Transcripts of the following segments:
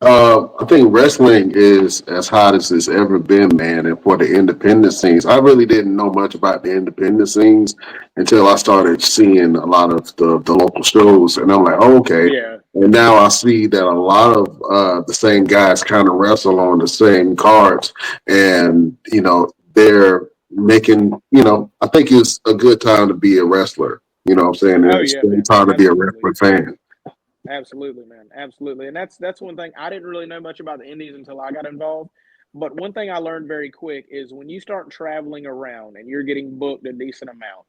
I think wrestling is as hot as it's ever been, man. And for the independent scenes, I really didn't know much about the independent scenes until I started seeing a lot of the local shows, and I'm like, oh, okay. Yeah. And now I see that a lot of the same guys kind of wrestle on the same cards, and they're making. I think it's a good time to be a wrestler. You know what I'm saying? And Oh it's a yeah, great man. time to be a Absolutely. wrestling fan. Absolutely, man. Absolutely. And that's one thing I didn't really know much about the Indies until I got involved. But one thing I learned very quick is when you start traveling around and you're getting booked a decent amount,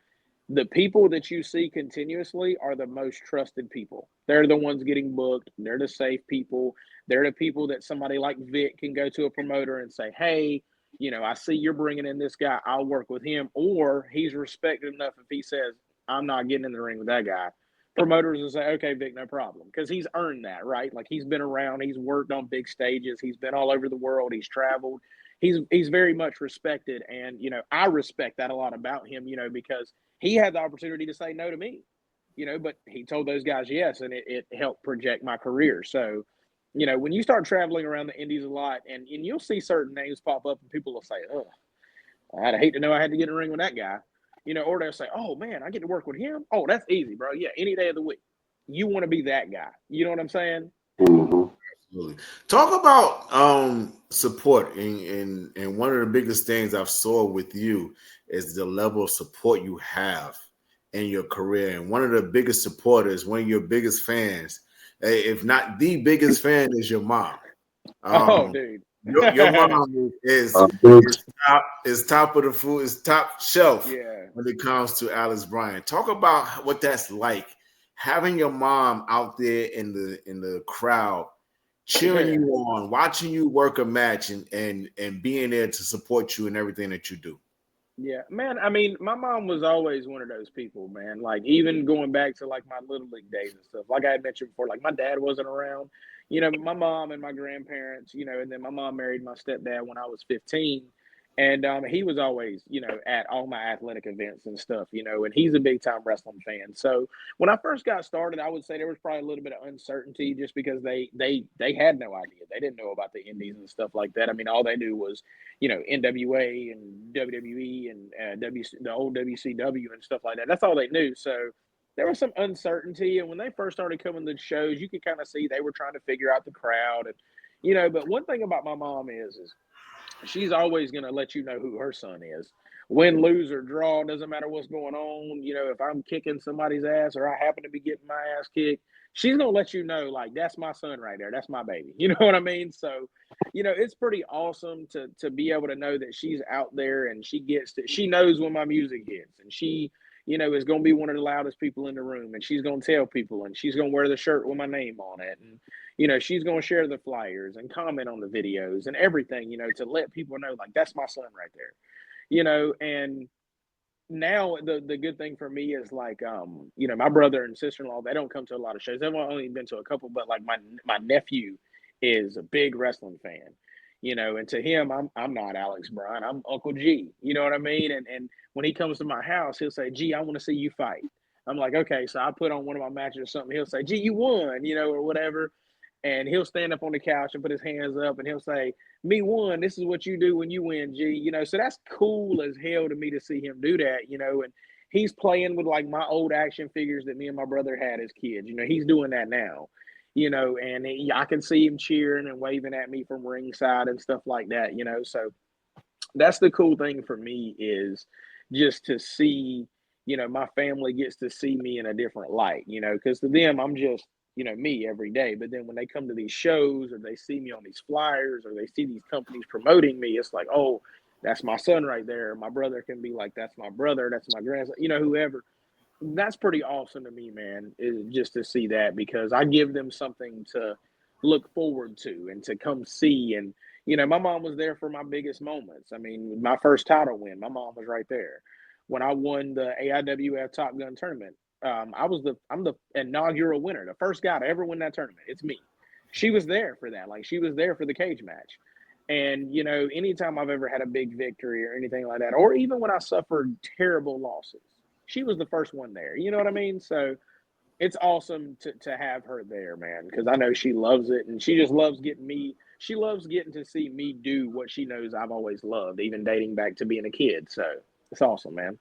the people that you see continuously are the most trusted people. They're the ones getting booked. They're the safe people. They're the people that somebody like Vic can go to a promoter and say, hey, I see you're bringing in this guy. I'll work with him. Or he's respected enough if he says, I'm not getting in the ring with that guy. Promoters will say, okay, Vic, no problem. Because he's earned that, right? Like he's been around, he's worked on big stages, he's been all over the world, he's traveled. He's very much respected. And, I respect that a lot about him, because he had the opportunity to say no to me, but he told those guys yes, and it helped project my career. So, when you start traveling around the Indies a lot, and you'll see certain names pop up, and people will say, "Oh, I'd hate to know I had to get in a ring with that guy," or they'll say, "Oh man, I get to work with him. Oh, that's easy, bro. Yeah, any day of the week." You want to be that guy. You know what I'm saying? Hmm. Absolutely. Talk about support, and one of the biggest things I've saw with you is the level of support you have in your career. And one of the biggest supporters, one of your biggest fans, if not the biggest fan, is your mom. Oh, Um, dude. your mom is Big top of the food, is top shelf Yeah, when it comes to Alice Bryant. Talk about what that's like, having your mom out there in the crowd, cheering yeah. you on, watching you work a match, and being there to support you in everything that you do. Yeah, man. I mean, my mom was always one of those people, man. Like even going back to like my little league days and stuff. Like I had mentioned before, like my dad wasn't around. My mom and my grandparents. And then my mom married my stepdad when I was 15, and he was always, at all my athletic events and stuff. And he's a big time wrestling fan. So when I first got started, I would say there was probably a little bit of uncertainty just because they had no idea. They didn't know about the indies and stuff like that. I mean, all they knew was NWA and WWE and the old WCW and stuff like that. That's all they knew. So there was some uncertainty. And when they first started coming to shows, you could kind of see they were trying to figure out the crowd. And, but one thing about my mom is she's always going to let you know who her son is. Win, lose, or draw, doesn't matter what's going on. If I'm kicking somebody's ass or I happen to be getting my ass kicked, she's going to let you know, like, that's my son right there. That's my baby. You know what I mean? So, it's pretty awesome to be able to know that she's out there and she knows when my music hits, and she, is going to be one of the loudest people in the room, and she's going to tell people, and she's going to wear the shirt with my name on it. And, she's going to share the flyers and comment on the videos and everything, to let people know, like, that's my son right there, and now the good thing for me is like, my brother and sister-in-law, they don't come to a lot of shows. They've only been to a couple, but like my nephew is a big wrestling fan, and to him, I'm not Alex Bryan, I'm Uncle G, you know what I mean? And when he comes to my house, he'll say, G, I want to see you fight. I'm like, okay. So I put on one of my matches or something. He'll say, G, you won, or whatever. And he'll stand up on the couch and put his hands up and he'll say, me won. This is what you do when you win, G. So that's cool as hell to me to see him do that, and he's playing with like my old action figures that me and my brother had as kids. He's doing that now, and I can see him cheering and waving at me from ringside and stuff like that, so that's the cool thing for me is just to see, my family gets to see me in a different light, because to them, I'm just, me every day. But then when they come to these shows or they see me on these flyers or they see these companies promoting me, it's like, oh, that's my son right there. My brother can be like, that's my brother, that's my grandson, whoever. That's pretty awesome to me, man, is just to see that because I give them something to look forward to and to come see. And, my mom was there for my biggest moments. I mean, my first title win, my mom was right there. When I won the AIWF Top Gun tournament, I'm the inaugural winner, the first guy to ever win that tournament. It's me. She was there for that. Like she was there for the cage match. And, anytime I've ever had a big victory or anything like that, or even when I suffered terrible losses, she was the first one there. You know what I mean? So it's awesome to have her there, man, because I know she loves it, and she just loves getting me. She loves getting to see me do what she knows I've always loved, even dating back to being a kid. So it's awesome, man.